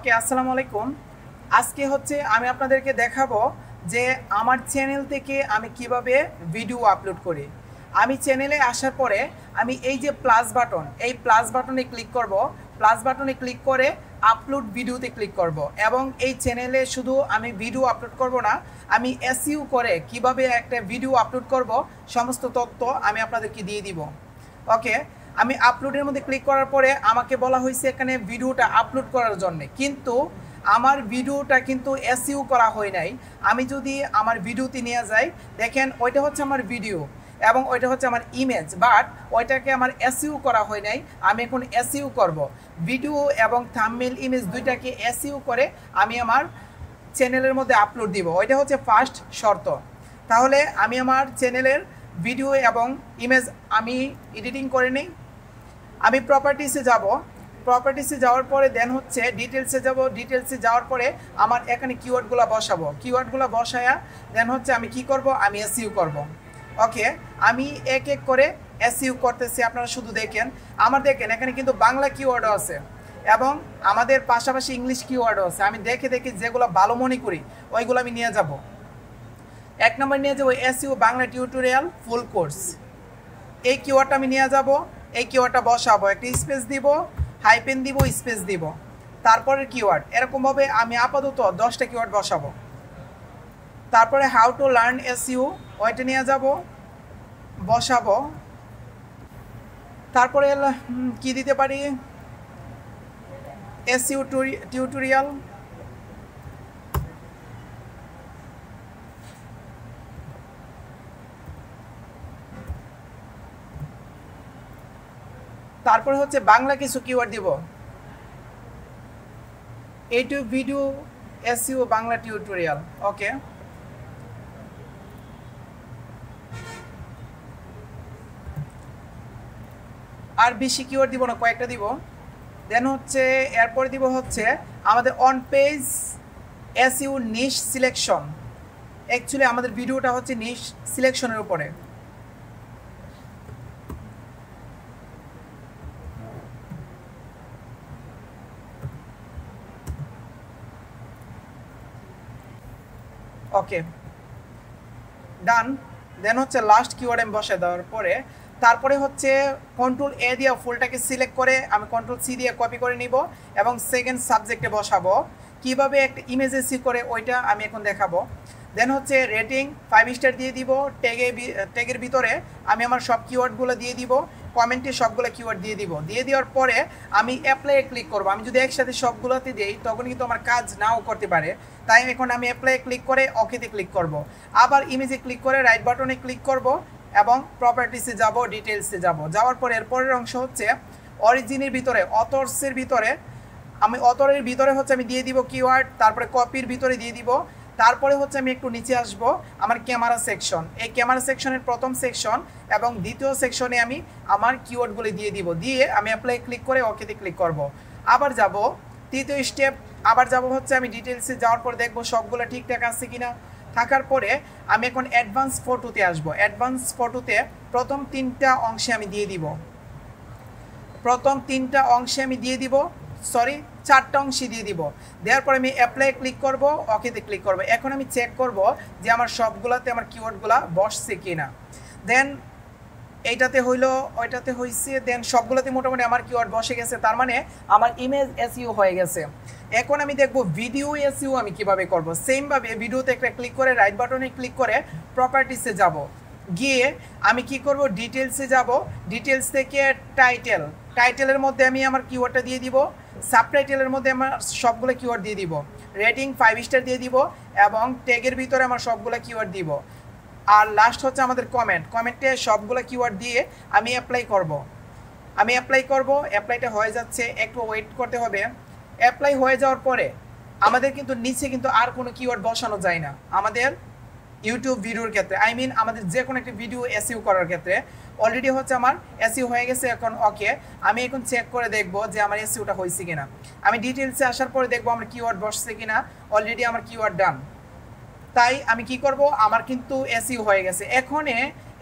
ওকে, আসসালামু আলাইকুম। আজকে হচ্ছে আমি আপনাদেরকে দেখাবো যে আমার চ্যানেল থেকে আমি কিভাবে ভিডিও আপলোড করি। আমি চ্যানেলে আসার পরে আমি এই যে প্লাস বাটন, এই প্লাস বাটনে ক্লিক করব। প্লাস বাটনে ক্লিক করে আপলোড ভিডিওতে ক্লিক করব এবং এই চ্যানেলে শুধু আমি ভিডিও আপলোড করব না, আমি এসইও করে কিভাবে একটা ভিডিও আপলোড করব সমস্ত তথ্য আমি আপনাদেরকে দিয়ে দিব। ওকে, আমি আপলোডের মধ্যে ক্লিক করার পরে আমাকে বলা হয়েছে এখানে ভিডিওটা আপলোড করার জন্য, কিন্তু আমার ভিডিওটা কিন্তু এসইও করা হয় নাই। আমি যদি আমার ভিডিওতে নিয়ে যাই, দেখেন ওইটা হচ্ছে আমার ভিডিও এবং ওইটা হচ্ছে আমার ইমেজ, বাট ওইটাকে আমার এসইও করা হয় নাই। আমি এখন এসইও করব। ভিডিও এবং থাম্বনেল ইমেজ দুইটাকে এসইও করে আমি আমার চ্যানেলের মধ্যে আপলোড দিব। ওইটা হচ্ছে ফার্স্ট শর্ত। তাহলে আমি আমার চ্যানেলের ভিডিও এবং ইমেজ আমি এডিটিং করে নিই। আমি প্রপার্টিসে যাব। প্রপার্টিসে যাওয়ার পরে দেন হচ্ছে ডিটেলসে যাব। ডিটেলসে যাওয়ার পরে আমার এখানে কিওয়ার্ডগুলো বসাবো। কিওয়ার্ডগুলো বসায়া দেন হচ্ছে আমি কি করব, আমি এসইও করব। ওকে, আমি এক এক করে এসইও করতেছি, আপনারা শুধু দেখেন। আমার দেখেন এখানে কিন্তু বাংলা কিওয়ার্ডও আছে এবং আমাদের পাশাপাশি ইংলিশ কিওয়ার্ডও আছে। আমি দেখে দেখে যেগুলো ভালো মনে করি ওইগুলো আমি নিয়ে যাব। এক নম্বর নিয়ে যাবো SEO Bangla tutorial full course. এই কিওয়ার্ডটা আমি নিয়ে যাব। এই কিওয়ার্ডটা বসাবো, একটা স্পেস দিব, হাইপেন দিব, স্পেস দিব, তারপরে কিওয়ার্ড। এরকমভাবে আমি আপাতত 10টা কিওয়ার্ড বসাবো। তারপরে হাউ টু লার্ন এসইও ওইটা নিয়ে যাব, বসাবো। তারপরে কি দিতে পারি, এসইও টিউটোরিয়াল। তারপরে হচ্ছে বাংলা কিছু কিওয়ার্ড দিব, YouTube video SEO Bangla tutorial. Okay, আর বেশি কিওয়ার্ড দিব না, কয়েকটা দিব। দেন হচ্ছে এরপরে দিব হচ্ছে আমাদের on page SEO niche selection. Actually আমাদের ভিডিওটা হচ্ছে নিশ সিলেকশনের উপরে। ওকে, ডান। দেন হচ্ছে লাস্ট কিওয়ার্ড আমি বসায় দেওয়ার পরে তারপরে হচ্ছে কন্ট্রোল এ দিয়ে ফুলটাকে সিলেক্ট করে আমি কন্ট্রোল সি দিয়ে কপি করে নিব এবং সেকেন্ড সাবজেক্টে বসাবো। কিভাবে একটা ইমেজ এসি করে ওইটা আমি এখন দেখাবো। দেন হচ্ছে রেটিং 5 স্টার দিয়ে দিব। ট্যাগের ভিতরে আমি আমার সব কিওয়ার্ডগুলো দিয়ে দিব। কমেন্টে সবগুলো কিওয়ার্ড দিয়ে দিব। দিয়ে দেওয়ার পরে আমি অ্যাপ্লাইয়ে ক্লিক করব। আমি যদি একসাথে সবগুলোতে দিই তখন কিন্তু আমার কাজ নাও করতে পারে, তাই এখন আমি অ্যাপ্লাইয়ে ক্লিক করে ওকেতে ক্লিক করব। আবার ইমেজে ক্লিক করে রাইট বাটনে ক্লিক করব এবং প্রপার্টিসে যাব, ডিটেলসে যাব। যাওয়ার পরে এরপরের অংশ হচ্ছে অরিজিনের ভিতরে, অথর্সের ভিতরে আমি অথরের ভিতরে হচ্ছে আমি দিয়ে দিব কিওয়ার্ড, তারপরে কপির ভিতরে দিয়ে দিব। তারপরে হচ্ছে আমি একটু নিচে আসব, আমার ক্যামেরা সেকশন। এই ক্যামেরা সেকশনের প্রথম সেকশন এবং দ্বিতীয় সেকশনে আমি আমার কিওয়ার্ডগুলো দিয়ে দিব। দিয়ে আমি অ্যাপ্লাই ক্লিক করে ওকেতে ক্লিক করব। আবার যাব তৃতীয় স্টেপ, আবার যাব হচ্ছে আমি ডিটেলসে যাওয়ার পর দেখব সবগুলো ঠিকঠাক আছে কিনা। থাকার পরে আমি এখন অ্যাডভান্স ফটোতে আসব। অ্যাডভান্স ফটোতে প্রথম 3টা অংশে আমি দিয়ে দিব। প্রথম 3টা অংশে আমি দিয়ে দিব, সরি 4টা অংশে দিয়ে দিব। দেওয়ার পরে আমি অ্যাপ্লাই ক্লিক করব, ওকেতে ক্লিক করব। এখন আমি চেক করব যে আমার সবগুলোতে আমার কিওয়ার্ডগুলো বসছে কিনা। দেন এইটাতে হইলো, ওইটাতে হয়েছে, দেন সবগুলোতে মোটামুটি আমার কিওয়ার্ড বসে গেছে। তার মানে আমার ইমেজ এসইও হয়ে গেছে। এখন আমি দেখব ভিডিও এসইও আমি কিভাবে করব। সেমভাবে ভিডিওতে একটা ক্লিক করে রাইট বাটনে ক্লিক করে প্রপার্টিসে যাব। গিয়ে আমি কি করব, ডিটেলসে যাব। ডিটেলস থেকে টাইটেলের মধ্যে আমি আমার কিওয়ার্ডটা দিয়ে দিব। সাবটাইটেলের মধ্যে আমার সবগুলো কিওয়ার্ড দিয়ে দিব। রেটিং 5 স্টার দিয়ে দিব এবং ট্যাগের ভিতরে আমার সবগুলো কিওয়ার্ড দিব। আর লাস্ট হচ্ছে আমাদের কমেন্টে সবগুলো কিওয়ার্ড দিয়ে আমি অ্যাপ্লাই করব। অ্যাপ্লাইটা হয়ে যাচ্ছে, একটু ওয়েট করতে হবে। অ্যাপ্লাই হয়ে যাওয়ার পরে আমাদের কিন্তু নিচে কিন্তু আর কোনো কিওয়ার্ড বসানো যায় না আমাদের ইউটিউব ভিডিওর ক্ষেত্রে। আমাদের যে কোনো একটা ভিডিও এসইও করার ক্ষেত্রে অলরেডি হচ্ছে আমার এসইও হয়ে গেছে। এখন ওকে, আমি এখন চেক করে দেখব যে আমার এসইওটা হয়েছে কিনা। আমি ডিটেলসে আসার পরে দেখব আমার কিওয়ার্ড বসছে কিনা। অলরেডি আমার কিওয়ার্ড ডান। তাই আমি কি করব, আমার কিন্তু এসইও হয়ে গেছে।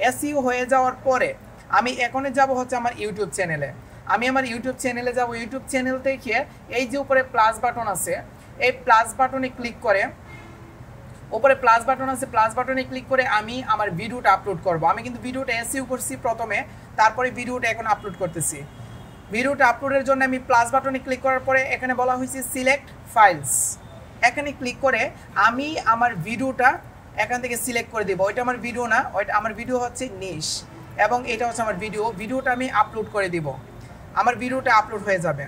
এসইও হয়ে যাওয়ার পরে আমি এখনে যাব হচ্ছে আমার ইউটিউব চ্যানেলে। আমি আমার ইউটিউব চ্যানেলে যাব, ইউটিউব চ্যানেল থেকে এই যে উপরে প্লাস বাটন আছে, এই প্লাস বাটনে ক্লিক করে, উপরে প্লাস বাটন আছে, প্লাস বাটনে ক্লিক করে আমি আমার ভিডিওটা আপলোড করব। আমি কিন্তু ভিডিওটা এসইউ করছি প্রথমে, তারপরে ভিডিওটা এখন আপলোড করতেছি। ভিডিওটা আপলোডের জন্য আমি প্লাস বাটনে ক্লিক করার পরে এখানে বলা হয়েছে সিলেক্ট ফাইলস, এখানে ক্লিক করে আমি আমার ভিডিওটা এখান থেকে সিলেক্ট করে দেবো। ওইটা আমার ভিডিও না, ওইটা আমার ভিডিও হচ্ছে নিশ, এবং এটা হচ্ছে আমার ভিডিওটা আমি আপলোড করে দিব। আমার ভিডিওটা আপলোড হয়ে যাবে।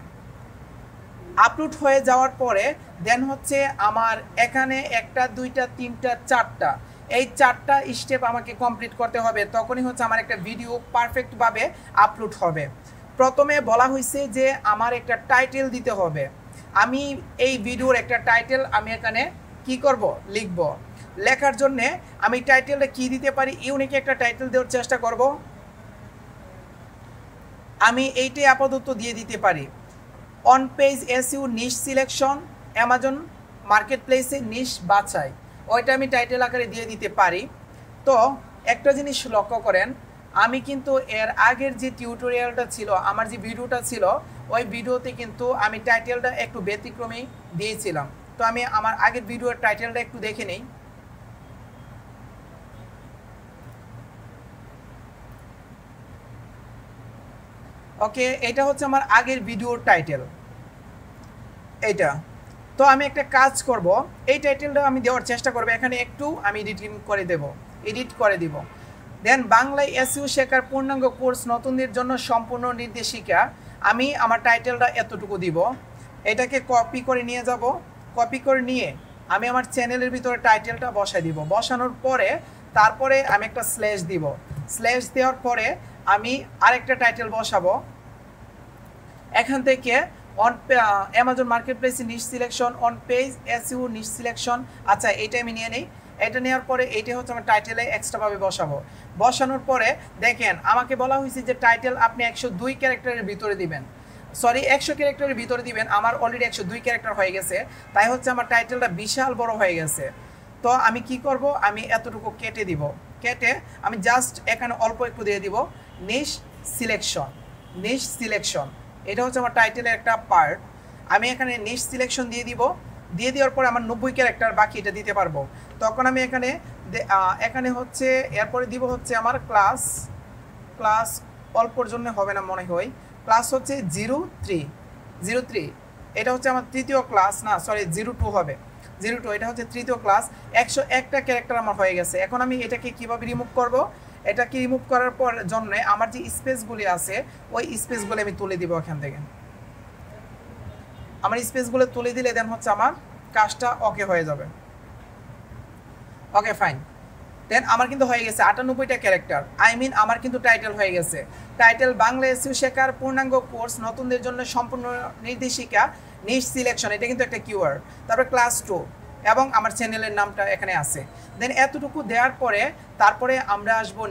আপলোড হয়ে যাওয়ার পরে দেন হচ্ছে আমার এখানে 1 2 3 4টা, এই 4টা স্টেপ আমাকে কমপ্লিট করতে হবে, তখনই হচ্ছে আমার একটা ভিডিও পারফেক্টভাবে আপলোড হবে। প্রথমে বলা হয়েছে যে আমার একটা টাইটেল দিতে হবে। আমি এই ভিডিওর একটা টাইটেল আমি এখানে কি করব, লিখব। লেখার জন্যে আমি টাইটেলটা কি দিতে পারি, ইউনিক একটা টাইটেল দেওয়ার চেষ্টা করব। আমি এইটাই আপাতত দিয়ে দিতে পারি, on page SEO niche selection, Amazon মার্কেট প্লেসে নিশ বাছাই, ওইটা আমি টাইটেল আকারে দিয়ে দিতে পারি। তো একটা জিনিস লক্ষ্য করেন, আমি কিন্তু এর আগের যে টিউটোরিয়ালটা ছিল, আমার যে ভিডিওটা ছিল, ওই ভিডিওতে কিন্তু আমি টাইটেলটা একটু ব্যতিক্রমেই দিয়েছিলাম। তো আমি আমার আগের ভিডিওর টাইটেলটা একটু দেখে নেই। ওকে, এটা হচ্ছে আমার আগের ভিডিওর টাইটেল এইটা। তো আমি একটা কাজ করব, এই টাইটেলটা আমি দেওয়ার চেষ্টা করব, এখানে একটু আমি এডিট করে দিব। দেন বাংলায় এসইউ শেখার পূর্ণাঙ্গ কোর্স নতুনদের জন্য সম্পূর্ণ নির্দেশিকা, আমি আমার টাইটেলটা এতটুকু দিব। এটাকে কপি করে নিয়ে যাব, কপি করে নিয়ে আমি আমার চ্যানেলের ভিতরে টাইটেলটা বসাই দিব। বসানোর পরে তারপরে আমি একটা স্ল্যাশ দিব, স্ল্যাশ দেওয়ার পরে আমি আরেকটা টাইটেল বসাবো। এখান থেকে অন অ্যামাজন মার্কেট প্লেসে niche selection, on page SEO niche selection. আচ্ছা, এইটা আমি নিয়ে নিই। এটা নেওয়ার পরে এইটা হচ্ছে আমার টাইটেলে এক্সট্রাভাবে বসাবো। বসানোর পরে দেখেন আমাকে বলা হয়েছে যে টাইটেল আপনি 102 ক্যারেক্টারের ভিতরে দিবেন, সরি 100 ক্যারেক্টারের ভিতরে দিবেন। আমার অলরেডি 102 ক্যারেক্টার হয়ে গেছে, তাই হচ্ছে আমার টাইটেলটা বিশাল বড় হয়ে গেছে। তো আমি কি করব, আমি এতটুকু কেটে দিব, কেটে আমি জাস্ট এখানে অল্প একটু দিয়ে দিব নিশ সিলেকশন, নিশ সিলেকশন। এটা হচ্ছে আমার টাইটেলের একটা পার্ট। আমি এখানে নিশ সিলেকশন দিয়ে দিব, দিয়ে দেওয়ার পরে আমার 90 ক্যারেক্টার বাকি এটা দিতে পারবো। তখন আমি এখানে হচ্ছে এরপরে দিব হচ্ছে আমার ক্লাস অল্পর জন্য হবে না মনে হয়, ক্লাস হচ্ছে 03, এটা হচ্ছে আমার তৃতীয় ক্লাস, না সরি 02 হবে, 02, এটা হচ্ছে তৃতীয় ক্লাস। 101টা ক্যারেক্টার আমার হয়ে গেছে। এখন আমি এটাকে কিভাবে রিমুভ করব, এটাকে রিমুভ করার পর জন্য আমার যে স্পেসগুলি আছে ওই স্পেসগুলো আমি তুলে দিব। এখান থেকে আমার স্পেসগুলো তুলে দিলে দেন হচ্ছে আমার কাজটা ওকে হয়ে যাবে। ওকে ফাইন, দেন আমার কিন্তু হয়ে গেছে 98টা ক্যারেক্টার, আমার কিন্তু টাইটেল হয়ে গেছে। টাইটেল বাংলা এসইউ শেখার পূর্ণাঙ্গ কোর্স নতুনদের জন্য সম্পূর্ণ নির্দেশিকা নিশ সিলেকশন, এটা কিন্তু একটা কিওয়ার্ড। তারপর ক্লাস 2 এবং আমার চ্যানেলের নামটা এখানে আছে। দেন এতটুকু দেওয়ার পরে তারপরে আমরা আসবো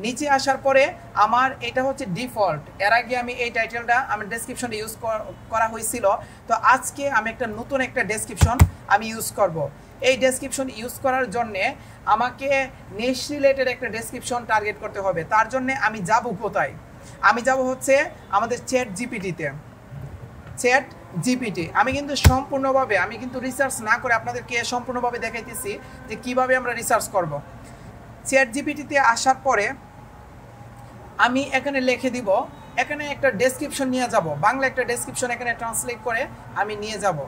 নিচে আসার পরে আমার এটা হচ্ছে ডিফল্ট। এর আগে আমি এই টাইটেলটা আমার ডেসক্রিপশনে ইউজ করা হয়েছিল, তো আজকে আমি একটা নতুন একটা ডেসক্রিপশন আমি ইউজ করব। এই ডেসক্রিপশন ইউজ করার জন্যে আমাকে নিশ রিলেটেড একটা ডেসক্রিপশন টার্গেট করতে হবে। তার জন্যে আমি যাব কোথায়, আমি যাব হচ্ছে আমাদের চ্যাট জিপিটি। আমি কিন্তু সম্পূর্ণভাবে আমি কিন্তু রিসার্চ না করে আপনাদেরকে সম্পূর্ণভাবে দেখাইতেছি যে কিভাবে আমরা রিসার্চ করব। চ্যাট জিপিটিতে আসার পরে আমি এখানে লিখে দিব, এখানে একটা ডেসক্রিপশন নিয়ে যাব, বাংলা একটা ডেসক্রিপশন এখানে ট্রান্সলেট করে আমি নিয়ে যাব।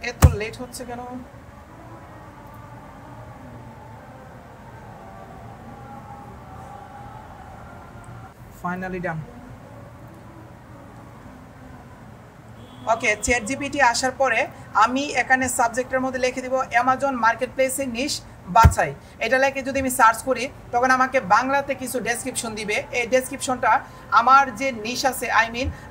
এত লেট হচ্ছে কেন? Finally done. Okay, ChatGPT আসার পরে আমি এখানে সাবজেক্টের মধ্যে লিখে দিব অ্যামাজন মার্কেট প্লেসে নিশ বাছাই। এটা লিখে যদি আমি সার্চ করি তখন আমাকে বাংলাতে কিছু ডেসক্রিপশন দিবে। এই ডেসক্রিপশনটা আমার যে নিশ আছে,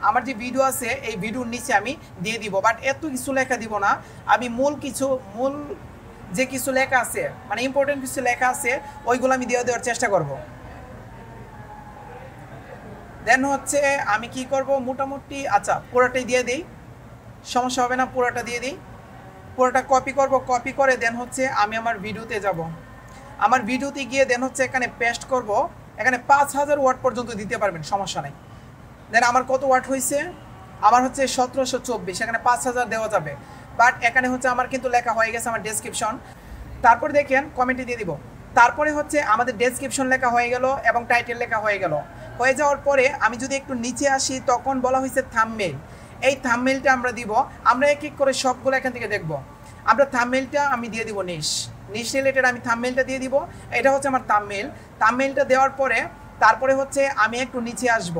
আমার যে ভিডিও আছে এই ভিডিওর নিচে আমি দিয়ে দিব। বাট এত কিছু লেখা দিব না, আমি মূল যে কিছু লেখা আছে, মানে ইম্পর্টেন্ট কিছু লেখা আছে ওইগুলো আমি দেওয়ার চেষ্টা করব। দেন হচ্ছে আমি কি করব মোটামুটি, আচ্ছা পুরোটাই দিয়ে দিই, সমস্যা হবে না, পুরোটা দিয়ে দিই। পুরোটা কপি করব, কপি করে দেন হচ্ছে আমি আমার ভিডিওতে যাব। আমার ভিডিওতে গিয়ে দেন হচ্ছে এখানে পেস্ট করব। এখানে 5000 ওয়াট পর্যন্ত দিতে পারবেন, সমস্যা নেই। দেন আমার কত ওয়াট হয়েছে, আমার হচ্ছে 1724, এখানে 5000 দেওয়া যাবে। বাট এখানে হচ্ছে আমার কিন্তু লেখা হয়ে গেছে আমার ডেসক্রিপশন। তারপরে দেখেন কমেন্টে দিয়ে দিব। তারপরে হচ্ছে আমাদের ডেসক্রিপশন লেখা হয়ে গেল এবং টাইটেল লেখা হয়ে গেল। হয়ে যাওয়ার পরে আমি যদি একটু নিচে আসি, তখন বলা হয়েছে থাম্বনেইল। এই থাম্বনেইলটা আমরা দিব, আমরা এক এক করে সবগুলো এখান থেকে দেখব। আমরা থাম্বনেইলটা আমি দিয়ে দিব নিশ রিলেটেড, আমি থাম্বনেইলটা দিয়ে দিব। এটা হচ্ছে আমার থাম্বনেইল। থাম্বনেইলটা দেওয়ার পরে তারপরে হচ্ছে আমি একটু নিচে আসব।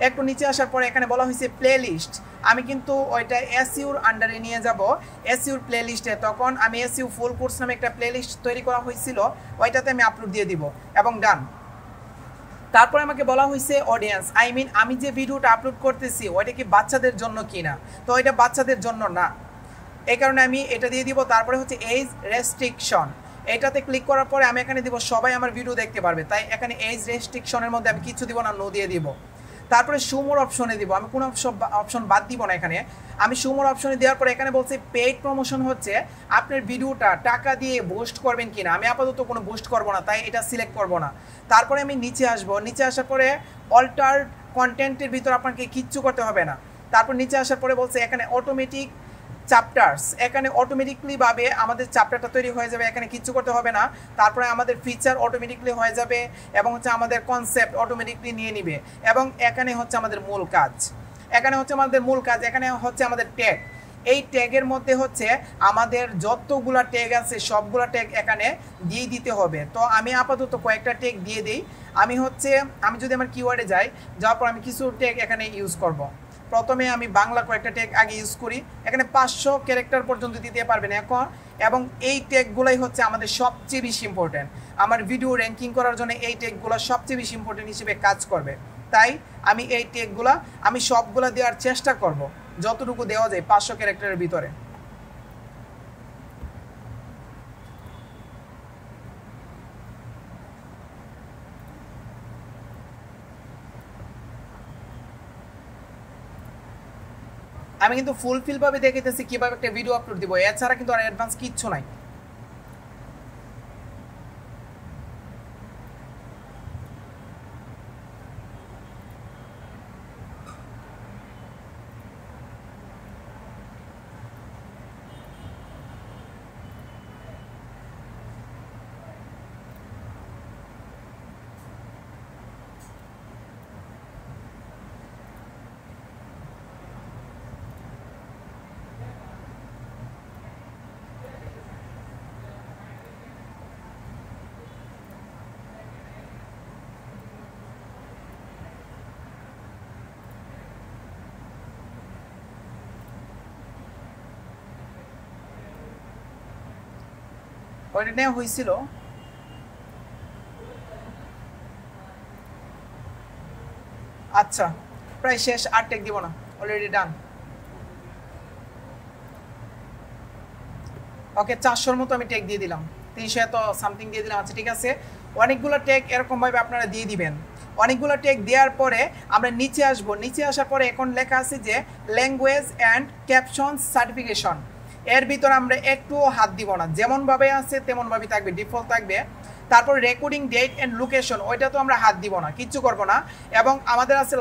একটু নিচে আসার পরে এখানে বলা হয়েছে প্লে লিস্ট, আমি কিন্তু ওইটা এসইউর আন্ডারে নিয়ে যাব, এসইউর প্লে লিস্টে। তখন আমি এসইউ ফুল কোর্স নামে একটা প্লে লিস্ট তৈরি করা হয়েছিল, ওইটাতে আমি আপলোড দিয়ে দিব এবং ডান। তারপরে আমাকে বলা হয়েছে অডিয়েন্স, আই মিন আমি যে ভিডিওটা আপলোড করতেছি ওইটা কি বাচ্চাদের জন্য কিনা, তো এটা বাচ্চাদের জন্য না, এই কারণে আমি এটা দিয়ে দিব। তারপরে হচ্ছে এজ রেস্ট্রিকশন, এটাতে ক্লিক করার পরে আমি এখানে দিব সবাই আমার ভিডিও দেখতে পারবে, তাই এখানে এজ রেস্ট্রিকশনের মধ্যে আমি কিছু দিব না, নো দিয়ে দিব। তারপরে সুমোর অপশনে দিব, আমি কোনো অপশন বাদ দিব না। এখানে আমি সুমোর অপশনে দেওয়ার পরে এখানে বলছে পেইড প্রমোশন, হচ্ছে আপনার ভিডিওটা টাকা দিয়ে বুস্ট করবেন কিনা। আমি আপাতত কোনো বুস্ট করব না, তাই এটা সিলেক্ট করব না। তারপরে আমি নিচে আসব, নিচে আসার পরে অল্টার কন্টেন্টের ভিতর আপনাকে কিচ্ছু করতে হবে না। তারপর নিচে আসার পরে বলছে এখানে অটোমেটিক চ্যাপ্টার্স, এখানে অটোমেটিকলি ভাবে আমাদের চ্যাপ্টারটা তৈরি হয়ে যাবে, এখানে কিচ্ছু করতে হবে না। তারপরে আমাদের ফিচার অটোমেটিকলি হয়ে যাবে এবং হচ্ছে আমাদের কনসেপ্ট অটোমেটিকলি নিয়ে নিবে। এবং এখানে হচ্ছে আমাদের মূল কাজ, এখানে হচ্ছে আমাদের মূল কাজ, এখানে হচ্ছে আমাদের ট্যাগ। এই ট্যাগের মধ্যে হচ্ছে আমাদের যতগুলা ট্যাগ আছে সবগুলা ট্যাগ এখানে দিয়ে দিতে হবে। তো আমি আপাতত কয়েকটা ট্যাগ দিয়ে দিই। আমি যদি আমার কিওয়ার্ডে যাই, যাওয়ার পর আমি কিছু ট্যাগ এখানে ইউজ করব। প্রথমে আমি বাংলা কয়েকটা ট্যাগ আগে ইউজ করি, এখানে 500 ক্যারেক্টার পর্যন্ত দিতে পারবেন এখন। এবং এই ট্যাগগুলোই হচ্ছে আমাদের সবচেয়ে বেশি ইম্পর্টেন্ট, আমার ভিডিও র্যাঙ্কিং করার জন্য এই ট্যাগগুলো সবচেয়ে বেশি ইম্পর্টেন্ট হিসেবে কাজ করবে। তাই আমি এই ট্যাগগুলো আমি সবগুলো দেওয়ার চেষ্টা করব, যতটুকু দেওয়া যায় 500 ক্যারেক্টারের ভিতরে। আমি কিন্তু ফুলফিলভাবে দেখাইতেছি কিভাবে একটা ভিডিও আপলোড দিব, এছাড়া কিন্তু আর অ্যাডভান্স কিচ্ছু নাই। ওইটা নেওয়া হয়েছিল। আচ্ছা প্রায় শেষ, আর টেক দিব না, অলরেডি ডান। ওকে 400-র মতো আমি টেক দিয়ে দিলাম, 300 এত সামথিং দিয়ে দিলাম। আচ্ছা ঠিক আছে, অনেকগুলো টেক এরকমভাবে আপনারা দিয়ে দিবেন। অনেকগুলো টেক দেওয়ার পরে আমরা নিচে আসব, নিচে আসার পরে এখন লেখা আছে যে ল্যাঙ্গুয়েজ অ্যান্ড ক্যাপশন সার্টিফিকেশন, এর ভিতরে আমরা একটুও হাত দিব না, যেমনভাবে আছে তেমনভাবেই থাকবে, ডিফল্ট থাকবে। তারপর রেকর্ডিং ডেট অ্যান্ড লোকেশন, ওইটা তো আমরা হাত দিব না, কিচ্ছু করবো না। এবং আমাদের আছে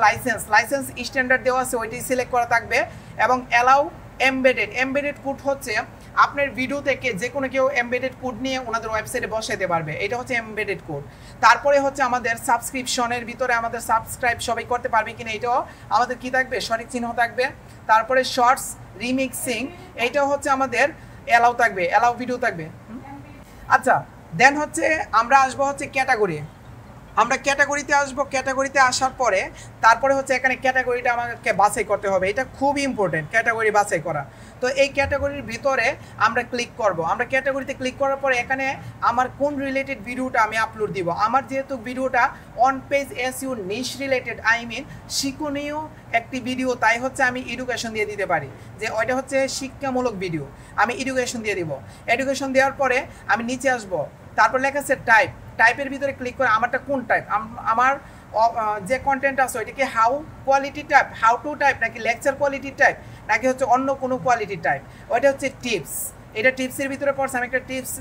লাইসেন্স স্ট্যান্ডার্ড দেওয়া আছে, ওইটাই সিলেক্ট করা থাকবে। এবং অ্যালাউ এমবেডেড কোড, হচ্ছে আপনার ভিডিও থেকে যে কোনো কেউ এমবেডেড কোড নিয়ে ওনাদের ওয়েবসাইটে বসাইতে পারবে, এটা হচ্ছে এমবেডেড কোড। তারপরে হচ্ছে আমাদের সাবস্ক্রিপশনের ভিতরে আমাদের সাবস্ক্রাইব সবাই করতে পারবে কিনা, এটাও আমাদের কি থাকবে, সঠিক চিহ্ন থাকবে। তারপরে শর্টস রিমিক্সিং, এইটাও হচ্ছে আমাদের অ্যালাউ থাকবে, অ্যালাউ ভিডিও থাকবে। আচ্ছা দেন হচ্ছে আমরা আসবো হচ্ছে ক্যাটাগরি, আমরা ক্যাটাগরিতে আসবো। ক্যাটাগরিতে আসার পরে তারপরে হচ্ছে এখানে ক্যাটাগরিটা আমাকে বাছাই করতে হবে, এটা খুবই ইম্পর্টেন্ট ক্যাটাগরি বাছাই করা। তো এই ক্যাটাগরির ভিতরে আমরা ক্লিক করব। আমরা ক্যাটাগরিতে ক্লিক করার পরে এখানে আমার কোন রিলেটেড ভিডিওটা আমি আপলোড দিব। আমার যেহেতু ভিডিওটা on page SEO niche related, I mean শিক্ষণীয় একটি ভিডিও, তাই হচ্ছে আমি এডুকেশন দিয়ে দিতে পারি, যে ওইটা হচ্ছে শিক্ষামূলক ভিডিও, আমি এডুকেশন দিয়ে দিব। এডুকেশন দেওয়ার পরে আমি নিচে আসব, তারপর লেখা আছে টাইপের ভিতরে ক্লিক করে আমারটা কোন টাইপ, আমার যে কন্টেন্ট আছে ওইটাকে how quality type, how to type, নাকি লেকচার কোয়ালিটি টাইপ, নাকি হচ্ছে অন্য কোনো কোয়ালিটি টাইপ, ওইটা হচ্ছে টিপস। এটা টিপসের ভিতরে পড়ছে, আমি একটা টিপস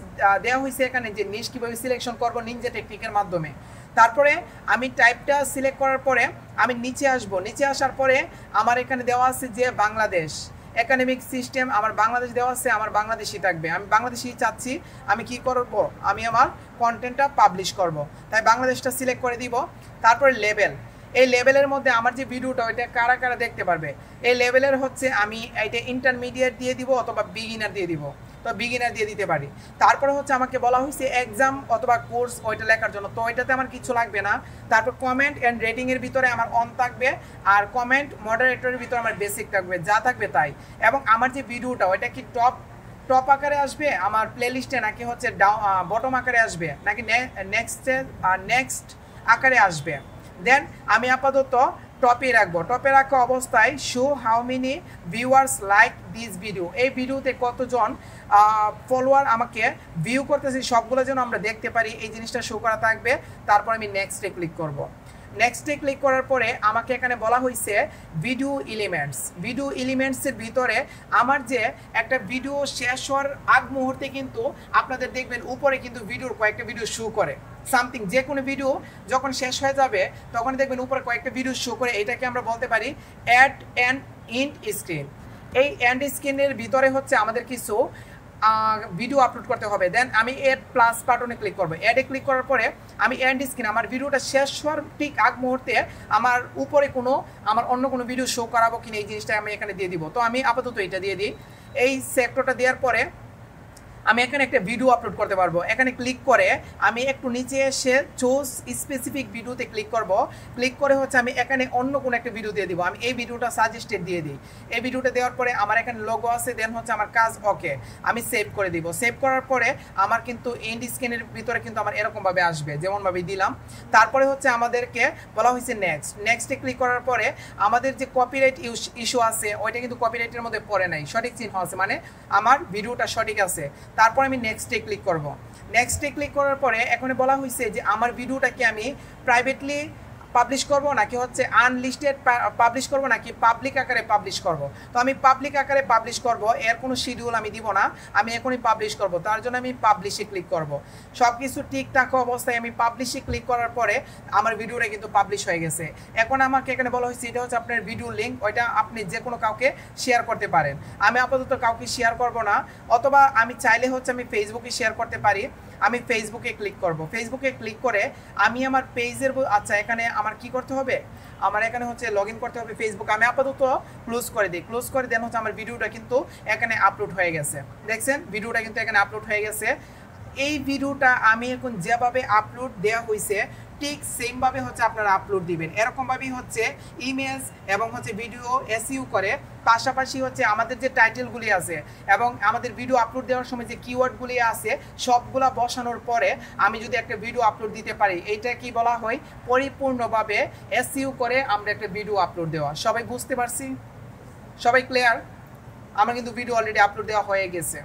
দেওয়া হয়েছে এখানে যে নিশ কীভাবে সিলেকশন করবো নিনজা টেকনিকের মাধ্যমে। তারপরে আমি টাইপটা সিলেক্ট করার পরে আমি নিচে আসবো, নিচে আসার পরে আমার এখানে দেওয়া আছে যে বাংলাদেশ একাডেমিক সিস্টেম, আমার বাংলাদেশ দেওয়া আছে, আমার বাংলাদেশি থাকবে, আমি বাংলাদেশি চাচ্ছি। আমি কি করব, আমি আমার কন্টেন্টটা পাবলিশ করব, তাই বাংলাদেশটা সিলেক্ট করে দিব। তারপরে লেভেল, এই লেভেলের মধ্যে আমার যে ভিডিওটা ওইটা কারা কারা দেখতে পারবে, এই লেভেলের হচ্ছে আমি এইটা ইন্টারমিডিয়েট দিয়ে দিব অথবা বিগিনার দিয়ে দিব, তো বিগিনার দিয়ে দিতে পারি। তারপরে হচ্ছে আমাকে বলা হয়েছে এক্সাম অথবা কোর্স ওইটা লেখার জন্য, তো ওইটাতে আমার কিছু লাগবে না। তারপর কমেন্ট অ্যান্ড রেটিংয়ের ভিতরে আমার অন থাকবে, আর কমেন্ট মডারেটরের ভিতরে আমার বেসিক থাকবে, যা থাকবে তাই। এবং আমার যে ভিডিওটা ওইটা কি টপ আকারে আসবে আমার প্লেলিস্টে, নাকি হচ্ছে বটম আকারে আসবে, নাকি নেক্সট আকারে আসবে। দেন আমি আপাতত টপে রাখবো, টপে রাখা অবস্থায় show how many viewers like this video, এই ভিডিওতে কতজন ফলোয়ার আমাকে ভিউ করতেছে সবগুলো যেন আমরা দেখতে পারি, এই জিনিসটা শো করা থাকবে। তারপর আমি নেক্সটে ক্লিক করব। নেক্সটে ক্লিক করার পরে আমাকে এখানে বলা হয়েছে ভিডিও এলিমেন্টস, ভিডিও এলিমেন্টসের ভিতরে আমার যে একটা ভিডিও শেষ হওয়ার আগ মুহূর্তে কিন্তু আপনাদের দেখবেন উপরে কিন্তু ভিডিওর কয়েকটা ভিডিও শো করে, সামথিং যে কোনো ভিডিও যখন শেষ হয়ে যাবে তখন দেখবেন উপরে কয়েকটা ভিডিও শো করে, এটাকে আমরা বলতে পারি অ্যাড অ্যান্ড এন্ড স্ক্রিন। এই এন্ড স্ক্রিনের ভিতরে হচ্ছে আমাদের কিছু ভিডিও আপলোড করতে হবে। দেন আমি এড প্লাস বাটনে ক্লিক করবো, অ্যাডে ক্লিক করার পরে আমি এন্ড স্ক্রিন আমার ভিডিওটা শেষ হওয়ার ঠিক আগ মুহূর্তে আমার উপরে আমার অন্য কোনো ভিডিও শো করাবো কিনা এই জিনিসটা আমি এখানে দিয়ে দিব। তো আমি আপাতত এটা দিয়ে দিই। এই সেক্টরটা দেওয়ার পরে আমি এখানে একটা ভিডিও আপলোড করতে পারবো, এখানে ক্লিক করে আমি একটু নিচে এসে চুজ স্পেসিফিক ভিডিওতে ক্লিক করব। ক্লিক করে হচ্ছে আমি এখানে অন্য কোনো একটা ভিডিও দিয়ে দিব, আমি এই ভিডিওটা সাজেস্টেড দিয়ে দিই। এই ভিডিওটা দেওয়ার পরে আমার এখানে লোগো আছে, দেন হচ্ছে আমার কাজ ওকে, আমি সেভ করে দিব। সেভ করার পরে আমার কিন্তু এন্ড স্ক্রিনের ভিতরে কিন্তু আমার এরকমভাবে আসবে যেমনভাবে দিলাম। তারপরে হচ্ছে আমাদেরকে বলা হয়েছে নেক্সটে ক্লিক করার পরে আমাদের যে কপিরাইট ইস্যু আছে ওইটা কিন্তু কপিরাইটের মধ্যে পড়ে নাই, সঠিক চিহ্ন আছে, মানে আমার ভিডিওটা সঠিক আছে। তারপর আমি নেক্সটে ক্লিক করব। নেক্সটে ক্লিক করার পরে এখানে বলা হয়েছে যে আমার ভিডিওটাকে আমি প্রাইভেটলি পাবলিশ করব নাকি হচ্ছে আনলিস্টেড পাবলিশ করব নাকি পাবলিক আকারে পাবলিশ করব। তো আমি পাবলিক আকারে পাবলিশ করব, এর কোনো শিডিউল আমি দিব না, আমি এখনই পাবলিশ করব। তার জন্য আমি পাবলিশে ক্লিক করব। সব কিছু ঠিকঠাক অবস্থায় আমি পাবলিশে ক্লিক করার পরে আমার ভিডিওটা কিন্তু পাবলিশ হয়ে গেছে। এখন আমাকে এখানে বলা হয়েছে এটা হচ্ছে আপনার ভিডিও লিঙ্ক, ওইটা আপনি যে কোনো কাউকে শেয়ার করতে পারেন। আমি আপাতত কাউকে শেয়ার করব না, অথবা আমি চাইলে হচ্ছে আমি ফেসবুকে শেয়ার করতে পারি। আমি ফেসবুকে ক্লিক করব। ফেসবুকে ক্লিক করে আমি আমার পেজের, আচ্ছা এখানে আমার কি করতে হবে, আমার এখানে হচ্ছে লগ ইন করতে হবে ফেসবুক। আমি আপাতত ক্লোজ করে দিই, ক্লোজ করে দেন হচ্ছে আমার ভিডিওটা কিন্তু এখানে আপলোড হয়ে গেছে। দেখছেন ভিডিওটা কিন্তু এখানে আপলোড হয়ে গেছে। এই ভিডিওটা আমি এখন যেভাবে আপলোড দেওয়া হয়েছে ঠিক সেমভাবে হচ্ছে আপনারা আপলোড দিবেন। এরকমভাবেই হচ্ছে ইমেজ এবং হচ্ছে ভিডিও এসইউ করে, পাশাপাশি হচ্ছে আমাদের যে টাইটেলগুলি আছে এবং আমাদের ভিডিও আপলোড দেওয়ার সময় যে কিওয়ার্ডগুলি আছে সবগুলা বসানোর পরে আমি যদি একটা ভিডিও আপলোড দিতে পারি, এইটা কি বলা হয় পরিপূর্ণভাবে এসইউ করে আমরা একটা ভিডিও আপলোড দেওয়া। সবাই বুঝতে পারছি? সবাই ক্লিয়ার? আমার কিন্তু ভিডিও অলরেডি আপলোড দেওয়া হয়ে গেছে।